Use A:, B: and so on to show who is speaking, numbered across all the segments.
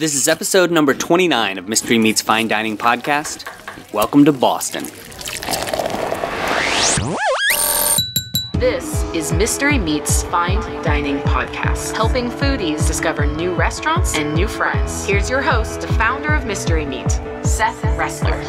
A: This is episode number 29 of Mystery Meets Fine Dining podcast. Welcome to Boston.
B: This is Mystery Meets Fine Dining podcast, helping foodies discover new restaurants and new friends. Here's your host, the founder of Mystery Meat, Seth Ressler.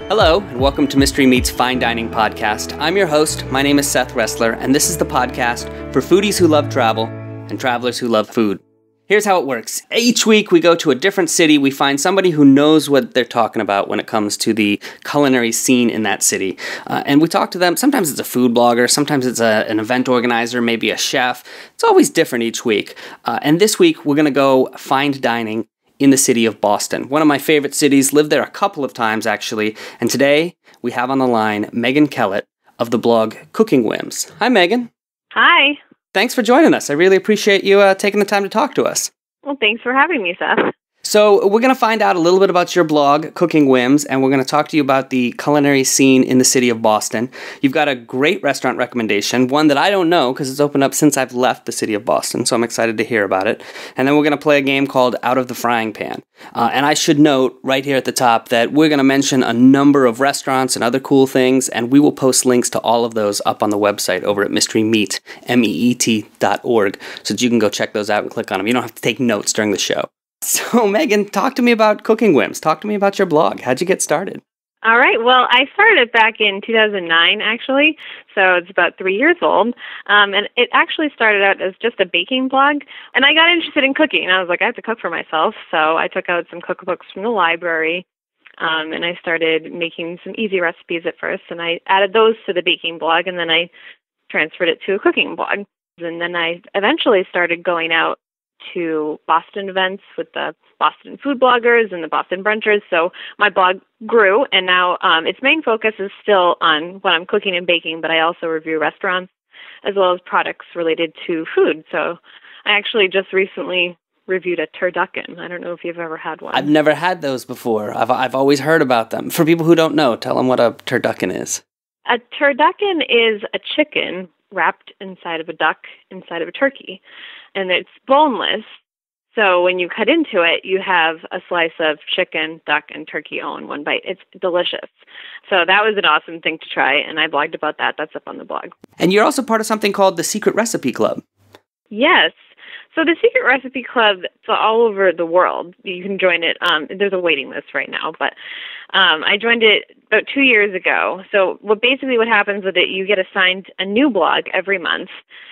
A: Hello, and welcome to Mystery Meets Fine Dining podcast. I'm your host. My name is Seth Ressler, and this is the podcast for foodies who love travel and travelers who love food. Here's how it works. Each week we go to a different city. We find somebody who knows what they're talking about when it comes to the culinary scene in that city. And we talk to them. Sometimes it's a food blogger. Sometimes it's an event organizer, maybe a chef. It's always different each week. And this week we're going to go fine dining in the city of Boston. One of my favorite cities. Lived there a couple of times, actually. And today we have on the line Megan Kellett of the blog Cooking Whims. Hi, Megan.
C: Hi.
A: Thanks for joining us. I really appreciate you taking the time to talk to us.
C: Well, thanks for having me, Seth.
A: So we're going to find out a little bit about your blog, Cooking Whims, and we're going to talk to you about the culinary scene in the city of Boston. You've got a great restaurant recommendation, one that I don't know because it's opened up since I've left the city of Boston, so I'm excited to hear about it. And then we're going to play a game called Out of the Frying Pan. And I should note right here at the top that we're going to mention a number of restaurants and other cool things, and we will post links to all of those up on the website over at mysterymeat, meet.org, so that you can go check those out and click on them. You don't have to take notes during the show. So, Megan, talk to me about Cooking Whims. Talk to me about your blog. How'd you get started?
C: All right. Well, I started it back in 2009, actually, so it's about 3 years old. And it actually started out as just a baking blog. And I got interested in cooking. I was like, I have to cook for myself. So I took out some cookbooks from the library, and I started making some easy recipes at first. And I added those to the baking blog, and then I transferred it to a cooking blog. And then I eventually started going out to Boston events with the Boston food bloggers and the Boston brunchers. So my blog grew, and now its main focus is still on what I'm cooking and baking, but I also review restaurants as well as products related to food. So I actually just recently reviewed a turducken. I don't know if you've ever had one.
A: I've never had those before. I've always heard about them. For people who don't know, tell them what a turducken is.
C: A turducken is a chicken wrapped inside of a duck, inside of a turkey. And it's boneless, so when you cut into it, you have a slice of chicken, duck, and turkey all in one bite. It's delicious. So that was an awesome thing to try, and I blogged about that. That's up on the blog.
A: And you're also part of something called the Secret Recipe Club.
C: Yes. So the Secret Recipe Club, it's all over the world. You can join it. There's a waiting list right now, but I joined it about 2 years ago. So what happens with it, you get assigned a new blog every month,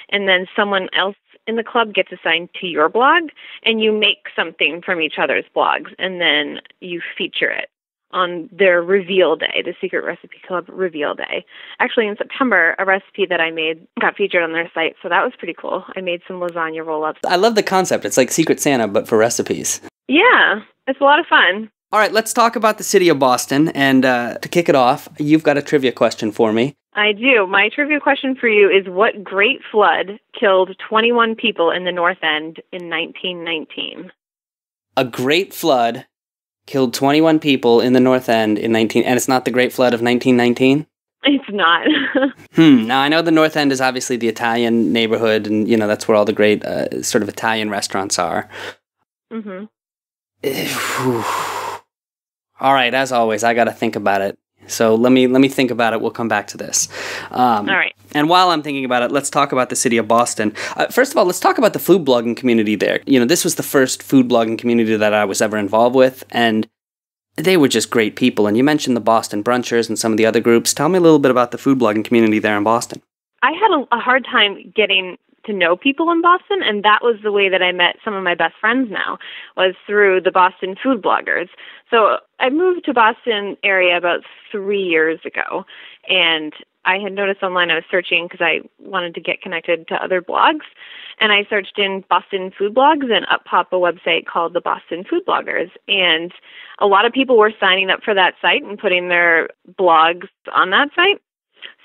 C: and then someone else in the club gets assigned to your blog, and you make something from each other's blogs, and then you feature it on their reveal day, the Secret Recipe Club reveal day. Actually, in September, a recipe that I made got featured on their site, so that was pretty cool. I made some lasagna roll-ups.
A: I love the concept. It's like Secret Santa, but for recipes.
C: Yeah, it's a lot of fun.
A: All right, let's talk about the city of Boston, and to kick it off, you've got a trivia question for me.
C: I do. My trivia question for you is, what great flood killed 21 people in the North End in 1919?
A: A great flood killed 21 people in the North End in and it's not the Great Flood of 1919?
C: It's not.
A: Now, I know the North End is obviously the Italian neighborhood, and, you know, that's where all the great sort of Italian restaurants are.
C: Mm-hmm.
A: All right, as always, I got to think about it. So let me think about it. We'll come back to this.
C: All right.
A: And while I'm thinking about it, let's talk about the city of Boston. First of all, let's talk about the food blogging community there. You know, this was the first food blogging community that I was ever involved with, and they were just great people. And you mentioned the Boston brunchers and some of the other groups. Tell me a little bit about the food blogging community there in Boston. I
C: had a hard time getting to know people in Boston, and that was the way that I met some of my best friends now, was through the Boston food bloggers. So I moved to Boston area about 3 years ago, and I had noticed online, I was searching because I wanted to get connected to other blogs, and I searched in Boston food blogs, and up popped a website called the Boston Food Bloggers, and a lot of people were signing up for that site and putting their blogs on that site.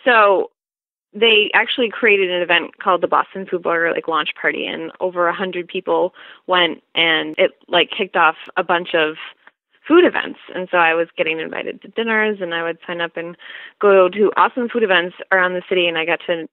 C: So they actually created an event called the Boston Food Blogger Launch Party, and over 100 people went, and it kicked off a bunch of food events. And so I was getting invited to dinners, and I would sign up and go to awesome food events around the city, and I got to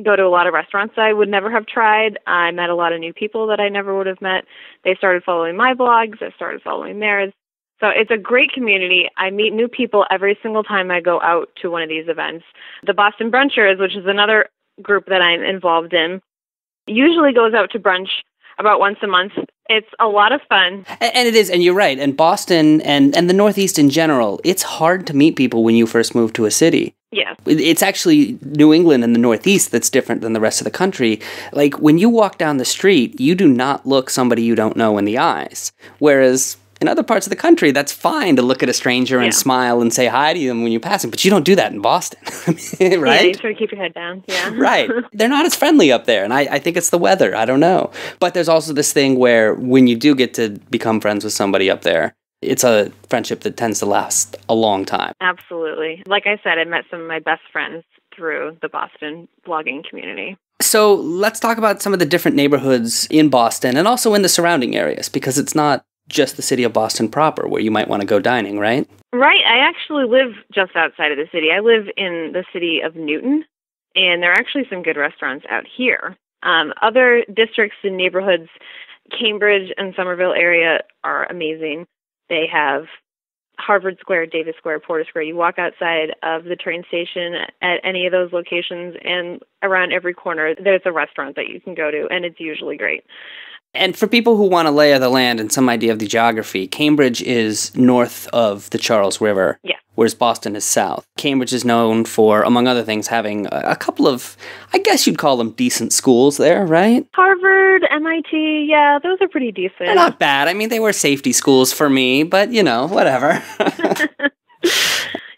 C: go to a lot of restaurants that I would never have tried. I met a lot of new people that I never would have met. They started following my blogs. I started following theirs. So it's a great community. I meet new people every single time I go out to one of these events. The Boston Brunchers, which is another group that I'm involved in, usually goes out to brunch about once a month. It's a lot of fun.
A: And it is, and you're right. And Boston and the Northeast in general, it's hard to meet people when you first move to a city.
C: Yeah.
A: It's actually New England and the Northeast that's different than the rest of the country. Like, when you walk down the street, you do not look somebody you don't know in the eyes. Whereas in other parts of the country, that's fine to look at a stranger and smile and say hi to them when you're passing, but you don't do that in Boston, right?
C: Yeah, you sort of keep your head down, yeah.
A: Right. They're not as friendly up there, and I think it's the weather. I don't know. But there's also this thing where when you do get to become friends with somebody up there, it's a friendship that tends to last a long time.
C: Absolutely. Like I said, I met some of my best friends through the Boston blogging community.
A: So let's talk about some of the different neighborhoods in Boston and also in the surrounding areas, because it's not just the city of Boston proper where you might want to go dining, right?
C: Right. I actually live just outside of the city. I live in the city of Newton, and there are actually some good restaurants out here. Other districts and neighborhoods, Cambridge and Somerville area, are amazing. They have Harvard Square, Davis Square, Porter Square. You walk outside of the train station at any of those locations, and around every corner there's a restaurant that you can go to, and it's usually great.
A: And for people who want to lay of the land and some idea of the geography, Cambridge is north of the Charles River, whereas Boston is south. Cambridge is known for, among other things, having a couple of, I guess you'd call them decent schools there, right?
C: Harvard, MIT, yeah, those are pretty decent.
A: They're not bad. I mean, they were safety schools for me, but, you know, whatever.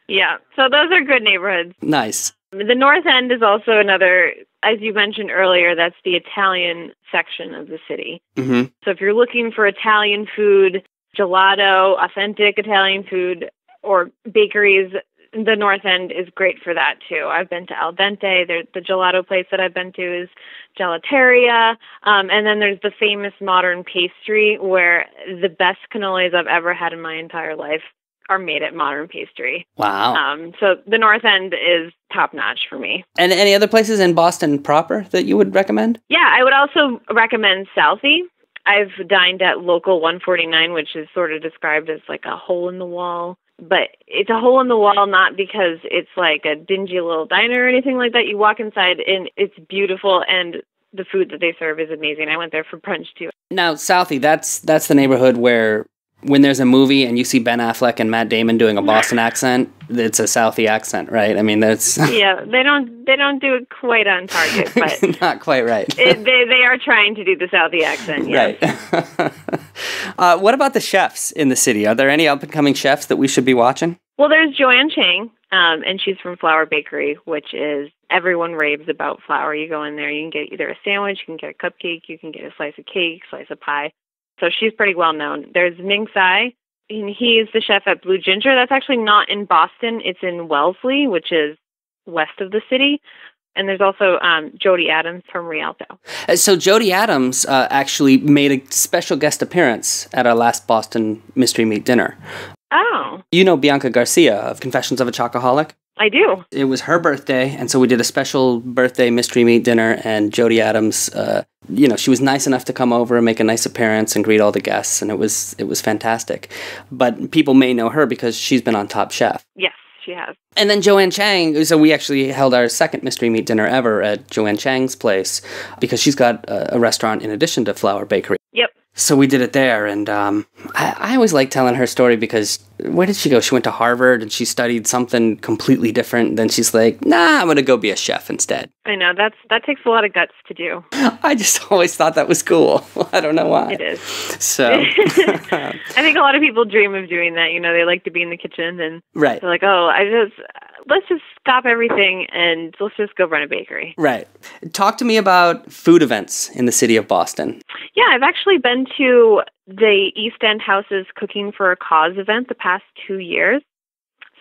C: Yeah, so those are good neighborhoods.
A: Nice.
C: The North End is also another, as you mentioned earlier, that's the Italian section of the city.
A: Mm-hmm.
C: So if you're looking for Italian food, gelato, authentic Italian food, or bakeries, the North End is great for that too. I've been to Al Dente. The gelato place that I've been to is Gelateria. And then there's the famous modern pastry where the best cannolis I've ever had in my entire life are made at Modern Pastry.
A: Wow.
C: So the North End is top-notch for me.
A: And any other places in Boston proper that you would recommend?
C: Yeah, I would also recommend Southie. I've dined at Local 149, which is sort of described as like a hole-in-the-wall. But it's a hole-in-the-wall not because it's like a dingy little diner or anything like that. You walk inside and it's beautiful, and the food that they serve is amazing. I went there for brunch too.
A: Now, Southie, that's the neighborhood where when there's a movie and you see Ben Affleck and Matt Damon doing a Boston accent, it's a Southie accent, right? I mean, that's...
C: Yeah, they don't do it quite on target, but...
A: Not quite right.
C: They are trying to do the Southie accent, yes.
A: Right. What about the chefs in the city? Are there any up-and-coming chefs that we should be watching?
C: Well, there's Joanne Chang, and she's from Flour Bakery, which is... Everyone raves about Flour. You go in there, you can get either a sandwich, you can get a cupcake, you can get a slice of cake, slice of pie. So she's pretty well known. There's Ming Tsai, and he's the chef at Blue Ginger. That's actually not in Boston. It's in Wellesley, which is west of the city. And there's also Jody Adams from Rialto. So
A: Jody Adams actually made a special guest appearance at our last Boston Mystery Meat dinner.
C: Oh.
A: You know Bianca Garcia of Confessions of a Chocoholic?
C: I do.
A: It was her birthday, and so we did a special birthday Mystery Meat dinner, and Jody Adams, she was nice enough to come over and make a nice appearance and greet all the guests, and it was fantastic. But people may know her because she's been on Top Chef. Yes, she has. And then Joanne Chang, so we actually held our second Mystery Meat dinner ever at Joanne Chang's place because she's got a restaurant in addition to Flour Bakery. Yep. So we did it there, and I always like telling her story because where did she go? She went to Harvard, and she studied something completely different. Then she's like, nah, I'm going to go be a chef instead. I know, that takes a lot of guts to do. I just always thought that was cool. I don't know why. It is. So I think a lot of people dream of doing that. You know, they like to be in the kitchen, and right. They're like, oh, let's just stop everything, and let's just go run a bakery. Right. Talk to me about food events in the city of Boston. Yeah, I've actually been to the East End House's Cooking for a Cause event the past 2 years.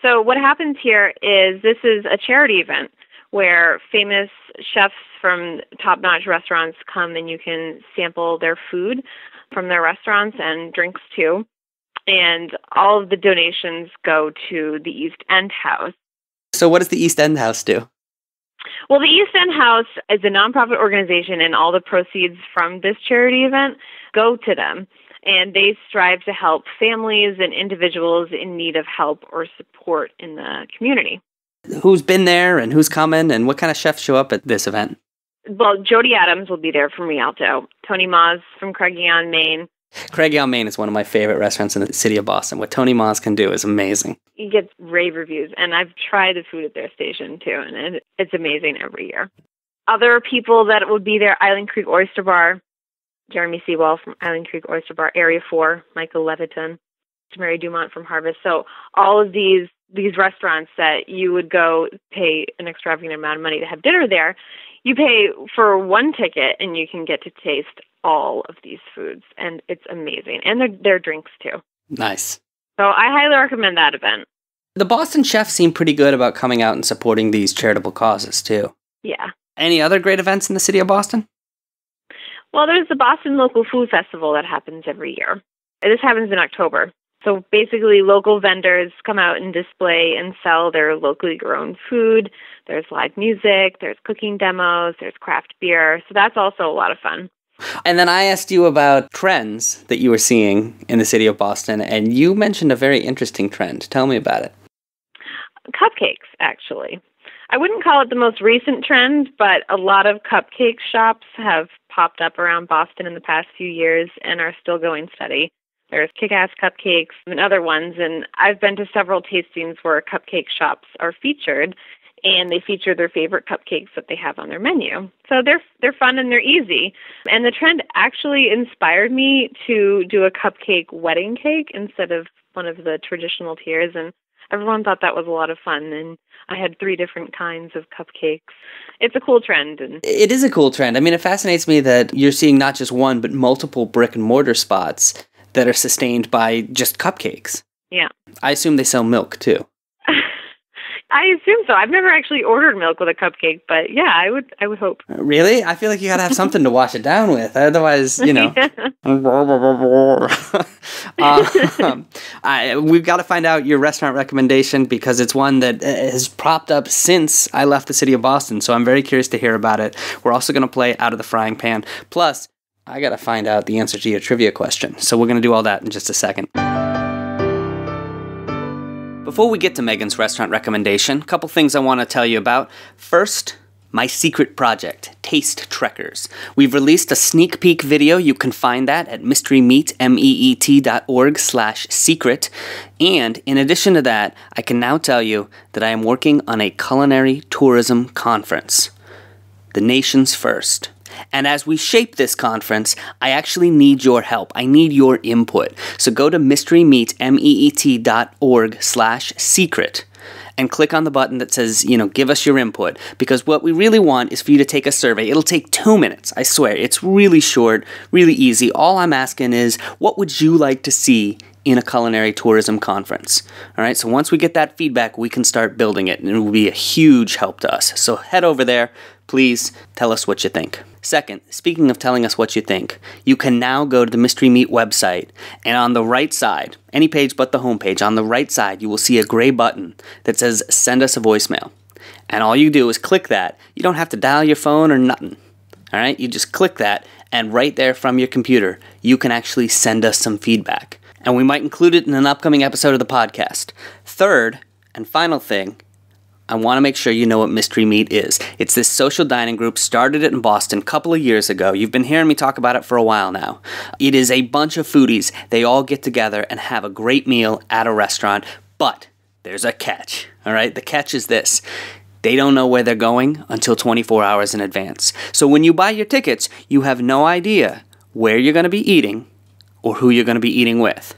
A: So what happens here is this is a charity event where famous chefs from top-notch restaurants come and you can sample their food from their restaurants and drinks too. And all of the donations go to the East End House. So what does the East End House do?
C: Well, the East End House is a nonprofit organization, and all the proceeds from this charity event go to them. And they strive to help families and individuals in need of help or support in the community.
A: Who's been there and who's coming, and what kind of chefs show up at this event?
C: Well, Jody Adams will be there from Rialto. Tony Maas from Craigie-on Main.
A: Craigie-on Main is one of my favorite restaurants in the city of Boston. What Tony Maas can do is amazing.
C: He gets rave reviews, and I've tried the food at their station, too, and it's amazing every year. Other people that would be there, Island Creek Oyster Bar, Jeremy Sewell from Island Creek Oyster Bar, Area 4, Michael Leviton, Mary Dumont from Harvest. So all of these restaurants that you would go pay an extravagant amount of money to have dinner there, you pay for one ticket and you can get to taste all of these foods, and it's amazing. And their drinks, too.
A: Nice.
C: So I highly recommend that event.
A: The Boston chefs seem pretty good about coming out and supporting these charitable causes, too.
C: Yeah.
A: Any other great events in the city of Boston?
C: Well, there's the Boston Local Food Festival that happens every year. This happens in October. So basically, local vendors come out and display and sell their locally grown food. There's live music, there's cooking demos, there's craft beer. So that's also a lot of fun.
A: And then I asked you about trends that you were seeing in the city of Boston, and you mentioned a very interesting trend. Tell me about it.
C: Cupcakes, actually. I wouldn't call it the most recent trend, but a lot of cupcake shops have popped up around Boston in the past few years and are still going steady. There's Kick-Ass Cupcakes and other ones, and I've been to several tastings where cupcake shops are featured, and they feature their favorite cupcakes that they have on their menu. So they're fun and they're easy. And the trend actually inspired me to do a cupcake wedding cake instead of one of the traditional tiers, and everyone thought that was a lot of fun, and I had 3 different kinds of cupcakes. It's a cool trend.
A: It is a cool trend. I mean, it fascinates me that you're seeing not just one, but multiple brick and mortar spots that are sustained by just cupcakes.
C: Yeah.
A: I assume they sell milk, too.
C: I assume so. I've never actually ordered milk with a cupcake, but yeah, I would hope.
A: Really? I feel like you gotta have something to wash it down with. Otherwise, you know. We've got to find out your restaurant recommendation because it's one that has propped up since I left the city of Boston. So I'm very curious to hear about it. We're also going to play Out of the Frying Pan. Plus, I got to find out the answer to your trivia question. So we're going to do all that in just a second. Before we get to Megan's restaurant recommendation, a couple things I want to tell you about. First, my secret project, Taste Trekkers. We've released a sneak peek video. You can find that at mysterymeat.org/secret. And in addition to that, I can now tell you that I am working on a culinary tourism conference, the nation's first. And as we shape this conference, I actually need your help. I need your input. So go to mysterymeat.org/secret and click on the button that says, give us your input. Because what we really want is for you to take a survey. It'll take 2 minutes, I swear. It's really short, really easy. All I'm asking is, what would you like to see in a culinary tourism conference? All right, so once we get that feedback, we can start building it, and it will be a huge help to us. So head over there. Please tell us what you think. Second, speaking of telling us what you think, you can now go to the Mystery Meat website, and on the right side, any page but the homepage, on the right side, you will see a gray button that says send us a voicemail. And all you do is click that. You don't have to dial your phone or nothing. All right, you just click that, and right there from your computer, you can actually send us some feedback. And we might include it in an upcoming episode of the podcast. Third, and final thing, I want to make sure you know what Mystery Meat is. It's this social dining group, started it in Boston a couple of years ago. You've been hearing me talk about it for a while now. It is a bunch of foodies. They all get together and have a great meal at a restaurant, but there's a catch, all right? The catch is this. They don't know where they're going until 24 hours in advance. So when you buy your tickets, you have no idea where you're going to be eating or who you're going to be eating with.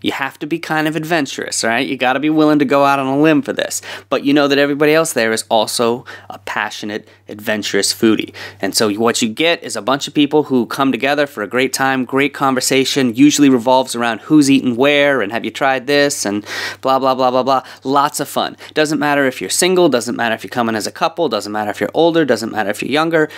A: You have to be kind of adventurous, all right? You got to be willing to go out on a limb for this. But you know that everybody else there is also a passionate, adventurous foodie. And so what you get is a bunch of people who come together for a great time, great conversation, usually revolves around who's eating where and have you tried this and blah, blah, blah, blah, blah. Lots of fun. Doesn't matter if you're single, doesn't matter if you're coming as a couple, doesn't matter if you're older, doesn't matter if you're younger.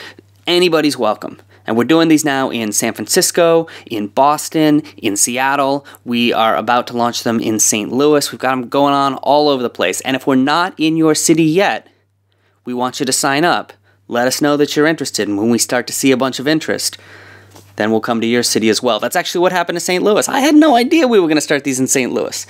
A: Anybody's welcome. And we're doing these now in San Francisco, in Boston, in Seattle. We are about to launch them in St. Louis. We've got them going on all over the place. And if we're not in your city yet, we want you to sign up. Let us know that you're interested, and when we start to see a bunch of interest, then we'll come to your city as well. That's actually what happened to St. Louis. I had no idea we were going to start these in St. Louis.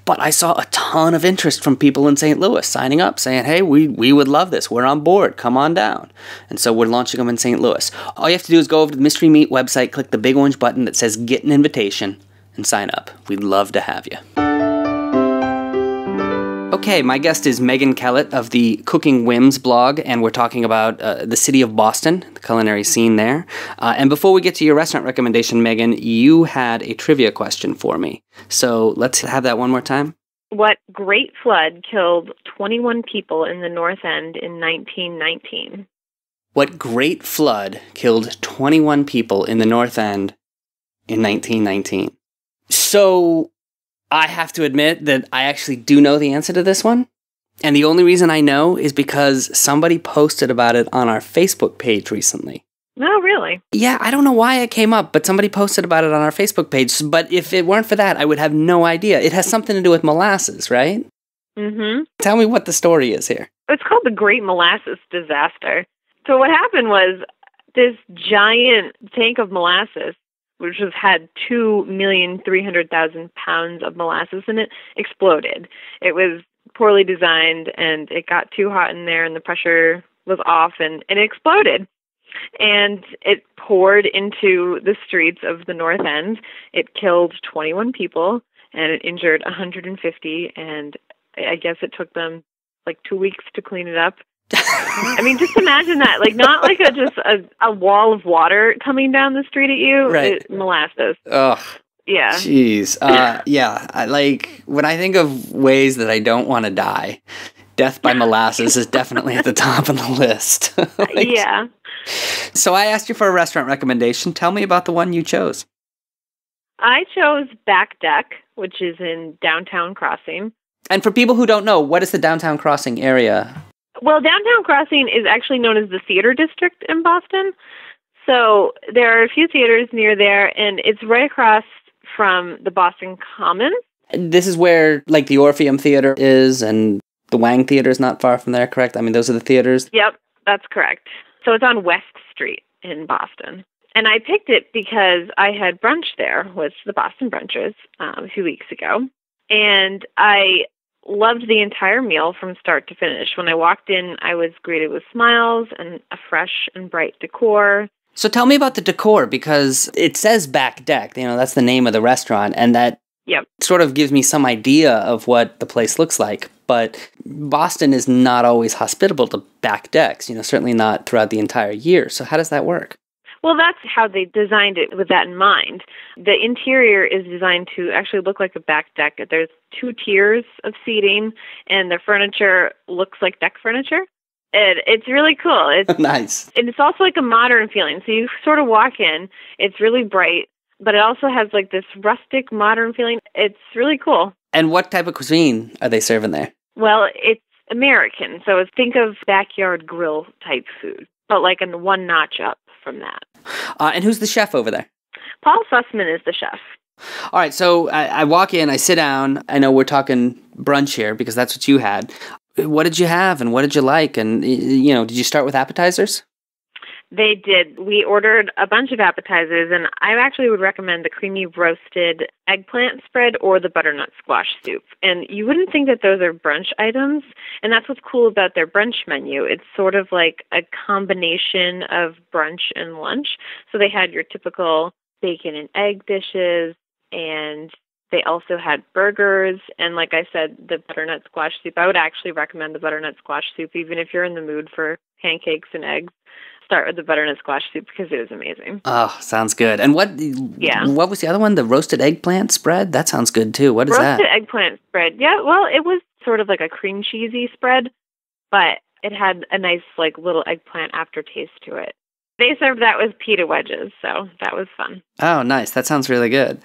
A: But I saw a ton of interest from people in St. Louis signing up, saying, hey, we would love this. We're on board. Come on down. And so we're launching them in St. Louis. All you have to do is go over to the Mystery Meat website, click the big orange button that says Get an Invitation, and sign up. We'd love to have you. Okay, my guest is Megan Kellett of the Cooking Whims blog, and we're talking about the city of Boston, the culinary scene there. And before we get to your restaurant recommendation, Megan, you had a trivia question for me. So let's have that one more time.
C: What great flood killed 21 people in the North End in 1919?
A: What great flood killed 21 people in the North End in 1919? So I have to admit that I actually do know the answer to this one. And the only reason I know is because somebody posted about it on our Facebook page recently.
C: Oh, really?
A: Yeah, I don't know why it came up, but somebody posted about it on our Facebook page. But if it weren't for that, I would have no idea. It has something to do with molasses, right?
C: Mm-hmm.
A: Tell me what the story is here.
C: It's called the Great Molasses Disaster. So what happened was this giant tank of molasses, which had 2,300,000 pounds of molasses in it, exploded. It was poorly designed, and it got too hot in there, and the pressure was off, and it exploded. And it poured into the streets of the North End. It killed 21 people, and it injured 150, and I guess it took them like 2 weeks to clean it up. I mean, just imagine that. Like, not like just a wall of water coming down the street at you.
A: Right.
C: Molasses.
A: Ugh.
C: Yeah.
A: Jeez. Yeah. When I think of ways that I don't want to die, death by molasses is definitely at the top of the list.
C: Yeah.
A: So I asked you for a restaurant recommendation. Tell me about the one you chose.
C: I chose Back Deck, which is in Downtown Crossing.
A: And for people who don't know, what is the Downtown Crossing area?
C: Well, Downtown Crossing is actually known as the Theater District in Boston. So there are a few theaters near there, and it's right across from the Boston Commons.
A: This is where, like, the Orpheum Theater is, and the Wang Theater is not far from there, correct? I mean, those are the theaters?
C: Yep, that's correct. So it's on West Street in Boston. And I picked it because I had brunch there with the Boston Brunchers a few weeks ago. And I loved the entire meal from start to finish. When I walked in, I was greeted with smiles and a fresh and bright decor.
A: So tell me about the decor, because it says Back Deck, that's the name of the restaurant, and that sort of gives me some idea of what the place looks like. But Boston is not always hospitable to back decks, certainly not throughout the entire year. So how does that work?
C: Well, that's how they designed it with that in mind. The interior is designed to actually look like a back deck. There's 2 tiers of seating, and the furniture looks like deck furniture. It's really cool. It's
A: nice.
C: And it's also like a modern feeling. So you sort of walk in, it's really bright, but it also has like this rustic, modern feeling. It's really cool.
A: And what type of cuisine are they serving there?
C: Well, it's American. So think of backyard grill type food, but like one notch up from that.
A: And who's the chef over there?
C: Paul Sussman is the chef.
A: All right, so I walk in, I sit down. I know we're talking brunch here because that's what you had. What did you have and what did you like? And, did you start with appetizers?
C: They did. We ordered a bunch of appetizers, and I actually would recommend the creamy roasted eggplant spread or the butternut squash soup. And you wouldn't think that those are brunch items, and that's what's cool about their brunch menu. It's sort of like a combination of brunch and lunch. So they had your typical bacon and egg dishes, and they also had burgers, and like I said, the butternut squash soup. I would actually recommend the butternut squash soup, even if you're in the mood for pancakes and eggs. Start with the butternut squash soup because it was amazing.
A: Oh, sounds good. And what was the other one? The roasted eggplant spread? That sounds good too. What is that?
C: Roasted eggplant spread. Yeah, well, it was sort of like a cream cheesy spread, but it had a nice like little eggplant aftertaste to it. They served that with pita wedges, so that was fun.
A: Oh, nice. That sounds really good.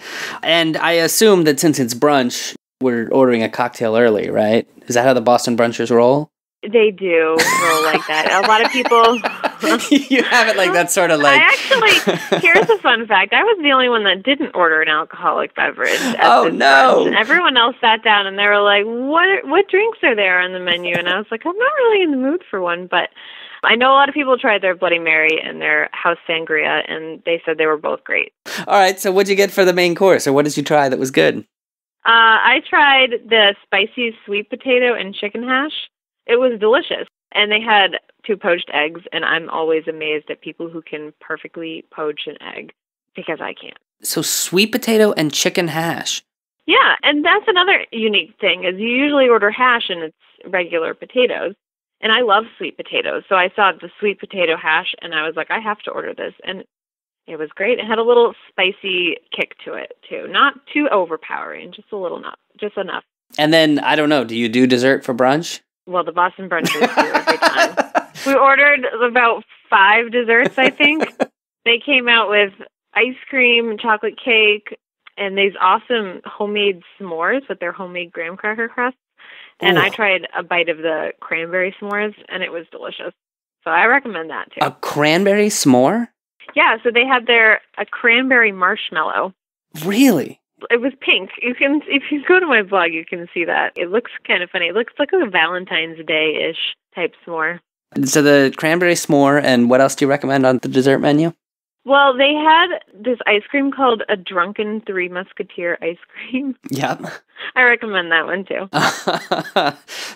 A: And I assume that since it's brunch, we're ordering a cocktail early, right? Is that how the Boston Brunchers roll?
C: They do roll like that. A lot of people
A: You have it like that sort of like...
C: I actually, here's a fun fact. I was the only one that didn't order an alcoholic beverage at
A: Oh,
C: this
A: no.
C: brunch. And everyone else sat down and they were like, what drinks are there on the menu? And I was like, I'm not really in the mood for one, but I know a lot of people tried their Bloody Mary and their house sangria, and they said they were both great.
A: All right, so what'd you get for the main course, or what did you try that was good?
C: I tried the spicy sweet potato and chicken hash. It was delicious. And they had 2 poached eggs, and I'm always amazed at people who can perfectly poach an egg, because I can't.
A: So sweet potato and chicken hash.
C: Yeah, and that's another unique thing, is you usually order hash and it's regular potatoes. And I love sweet potatoes, so I saw the sweet potato hash, and I was like, I have to order this. And it was great. It had a little spicy kick to it, too. Not too overpowering, just a little, just enough.
A: And then, I don't know, do you do dessert for brunch?
C: Well, the Boston brunches do every time. We ordered about 5 desserts, I think. They came out with ice cream, chocolate cake, and these awesome homemade s'mores with their homemade graham cracker crusts. And I tried a bite of the cranberry s'mores, and it was delicious. So I recommend that, too.
A: A cranberry s'more?
C: Yeah, so they had a cranberry marshmallow.
A: Really?
C: It was pink. You can, if you go to my blog, you can see that. It looks kind of funny. It looks like a Valentine's Day-ish type s'more.
A: So the cranberry s'more, and what else do you recommend on the dessert menu?
C: Well, they had this ice cream called a Drunken Three Musketeer ice cream.
A: Yep.
C: I recommend that one, too.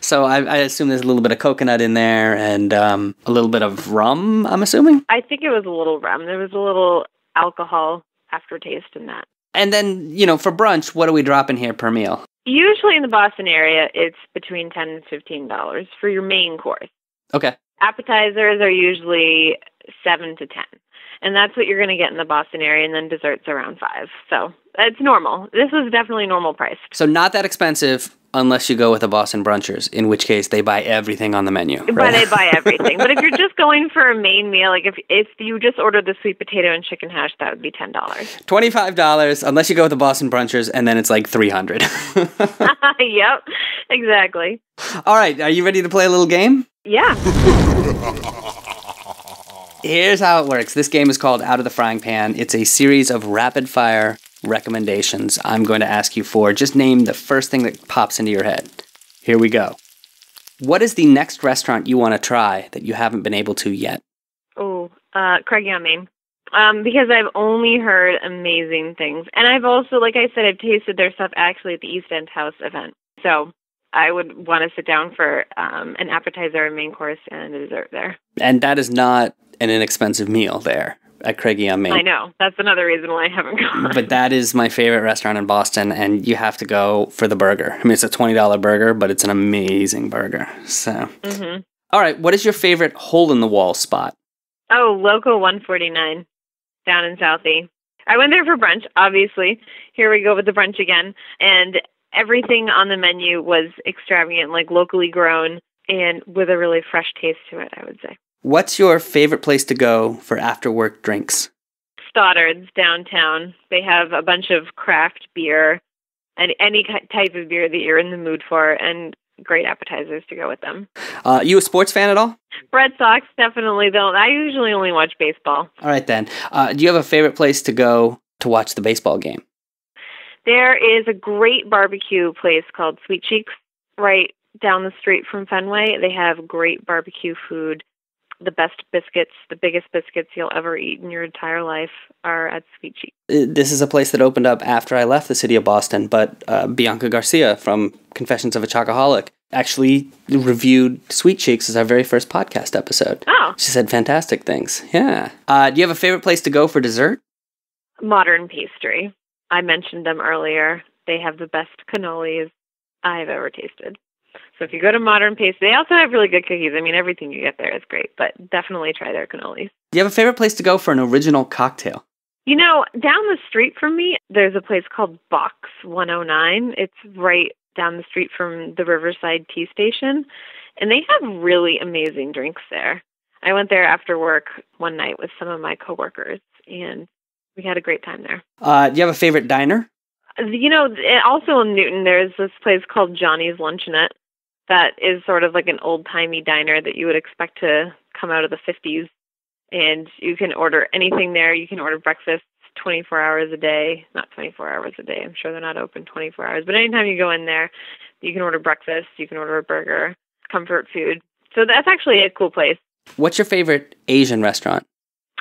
A: So I assume there's a little bit of coconut in there and a little bit of rum, I'm assuming?
C: I think it was a little rum. There was a little alcohol aftertaste in that.
A: And then, for brunch, what do we drop in here per meal?
C: Usually in the Boston area, it's between $10 and $15 for your main course.
A: Okay.
C: Appetizers are usually $7 to $10. And that's what you're going to get in the Boston area, and then desserts around $5. So it's normal. This is definitely normal priced.
A: So not that expensive unless you go with the Boston Brunchers, in which case they buy everything on the menu. Right?
C: But they buy everything. But if you're just going for a main meal, like if you just order the sweet potato and chicken hash, that would be $10.
A: $25 unless you go with the Boston Brunchers, and then it's like $300.
C: Yep, exactly.
A: All right, are you ready to play a little game?
C: Yeah.
A: Here's how it works. This game is called Out of the Frying Pan. It's a series of rapid-fire recommendations I'm going to ask you for. Just name the first thing that pops into your head. Here we go. What is the next restaurant you want to try that you haven't been able to yet?
C: Oh, Craigie on Main. Because I've only heard amazing things. And I've also, like I said, I've tasted their stuff actually at the East End House event. So I would want to sit down for an appetizer, a main course, and a dessert there. And
A: that is not an inexpensive meal there at Craigie on Main.
C: I know. That's another reason why I haven't gone.
A: But that is my favorite restaurant in Boston, and you have to go for the burger. I mean, it's a $20 burger, but it's an amazing burger. So, All right, what is your favorite hole-in-the-wall spot?
C: Oh, Loco 149 down in Southie. I went there for brunch, obviously. Here we go with the brunch again. And everything on the menu was extravagant, like locally grown, and with a really fresh taste to it, I would say.
A: What's your favorite place to go for after-work drinks?
C: Stoddard's downtown. They have a bunch of craft beer and any type of beer that you're in the mood for, and great appetizers to go with them.
A: You a sports fan at all?
C: Red Sox, definitely. I usually only watch baseball. All
A: right, then. Do you have a favorite place to go to watch the baseball game?
C: There is a great barbecue place called Sweet Cheeks right down the street from Fenway. They have great barbecue food. The best biscuits, the biggest biscuits you'll ever eat in your entire life are at Sweet Cheeks.
A: This is a place that opened up after I left the city of Boston, but Bianca Garcia from Confessions of a Chocoholic actually reviewed Sweet Cheeks as our very first podcast episode.
C: Oh.
A: She said fantastic things. Yeah. Do you have a favorite place to go for dessert?
C: Modern Pastry. I mentioned them earlier. They have the best cannolis I've ever tasted. So if you go to Modern Pastry, they also have really good cookies. I mean, everything you get there is great, but definitely try their cannolis.
A: Do you have a favorite place to go for an original cocktail?
C: You know, down the street from me, there's a place called Box 109. It's right down the street from the Riverside Tea Station, and they have really amazing drinks there. I went there after work one night with some of my coworkers, and we had a great time there.
A: Do you have a favorite diner?
C: You know, also in Newton, there's this place called Johnny's Luncheonette that is sort of like an old-timey diner that you would expect to come out of the 50s. and you can order anything there. You can order breakfast 24 hours a day. Not 24 hours a day. I'm sure they're not open 24 hours. But anytime you go in there, you can order breakfast. You can order a burger, comfort food. So that's actually a cool place.
A: What's your favorite Asian restaurant?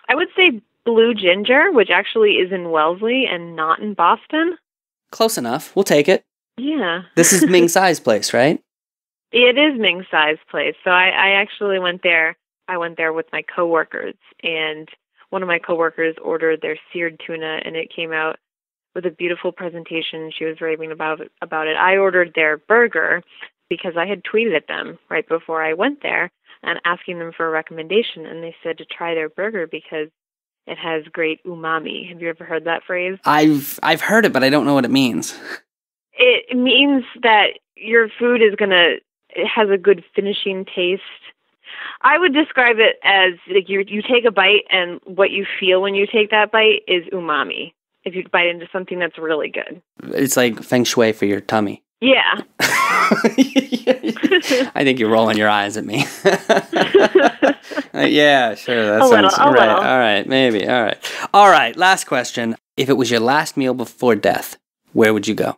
C: I would say Blue Ginger, which actually is in Wellesley and not in Boston.
A: Close enough. We'll take it.
C: Yeah.
A: This is Ming Tsai's place, right?
C: It is Ming Tsai's place. So I actually went there. I went there with my coworkers, and one of my coworkers ordered their seared tuna, and it came out with a beautiful presentation. She was raving about it. I ordered their burger because I had tweeted at them right before I went there and asking them for a recommendation, and they said to try their burger because it has great umami. Have you ever heard that phrase?
A: I've heard it, but I don't know what it means.
C: It means that your food it has a good finishing taste. I would describe it as like you take a bite and what you feel when you take that bite is umami. If you bite into something that's really good. It's
A: like feng shui for your tummy.
C: Yeah.
A: I think you're rolling your eyes at me. Yeah, sure. That sounds
C: right.
A: All right, maybe. All right. Last question. If it was your last meal before death, where would you go?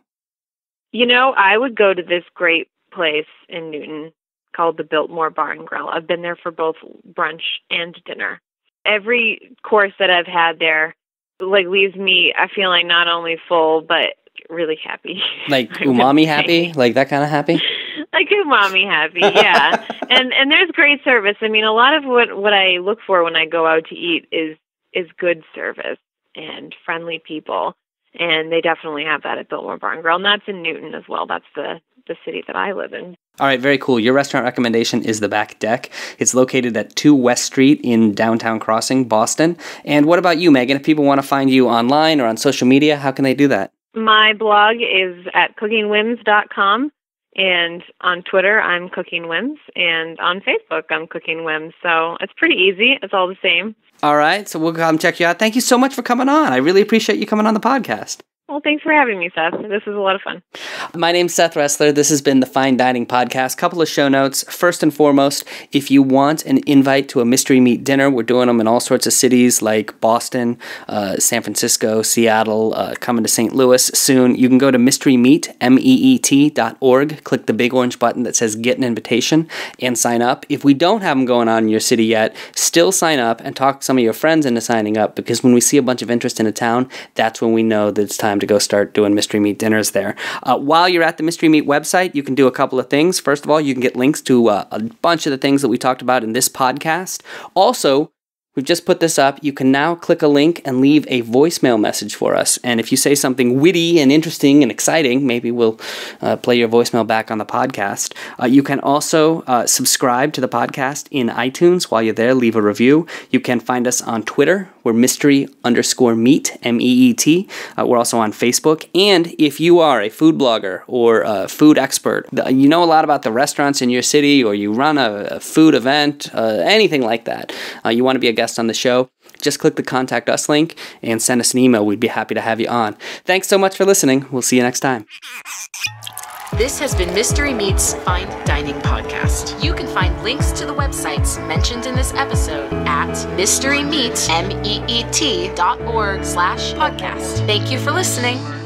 C: I would go to this great place in Newton called the Biltmore Bar and Grill. I've been there for both brunch and dinner. Every course that I've had there leaves me feeling not only full but really happy.
A: Like umami happy? Like that kind of happy?
C: Like umami happy, yeah. and there's great service. I mean, a lot of what I look for when I go out to eat is good service and friendly people. And they definitely have that at Biltmore Bar and Grill. And that's in Newton as well. That's the city that I live in.
A: All right, very cool. Your restaurant recommendation is The Back Deck. It's located at 2 West Street in downtown Crossing, Boston. And what about you, Megan? If people want to find you online or on social media, how can they do that?
C: My blog is at cookingwhims.com. And on Twitter, I'm Cooking Whims. And on Facebook, I'm Cooking Whims. So it's pretty easy. It's all the same.
A: All right, so we'll come check you out. Thank you so much for coming on. I really appreciate you coming on the podcast.
C: Well, thanks for having me, Seth. This was a lot of fun.
A: My name's Seth Ressler. This has been the Fine Dining Podcast. Couple of show notes. First and foremost, if you want an invite to a mystery meat dinner, we're doing them in all sorts of cities like Boston, San Francisco, Seattle, coming to St. Louis soon. You can go to mysterymeat, MEET.org, click the big orange button that says Get an Invitation, and sign up. If we don't have them going on in your city yet, still sign up and talk some of your friends into signing up, because when we see a bunch of interest in a town, that's when we know that it's time to go start doing mystery meat dinners there. While you're at the Mystery Meat website, you can do a couple of things. First of all, you can get links to a bunch of the things that we talked about in this podcast. Also, we've just put this up. You can now click a link and leave a voicemail message for us. And if you say something witty and interesting and exciting, maybe we'll play your voicemail back on the podcast. You can also subscribe to the podcast in iTunes. While you're there, leave a review. You can find us on Twitter. We're mystery_meat, MEET. We're also on Facebook. And if you are a food blogger or a food expert, you know a lot about the restaurants in your city, or you run a food event, anything like that, you want to be a guest on the show, just click the Contact Us link and send us an email. We'd be happy to have you on. Thanks so much for listening. We'll see you next time.
B: This has been Mystery Meat's Fine Dining Podcast. You can find links to the websites mentioned in this episode at mysterymeat.org/podcast. Thank you for listening.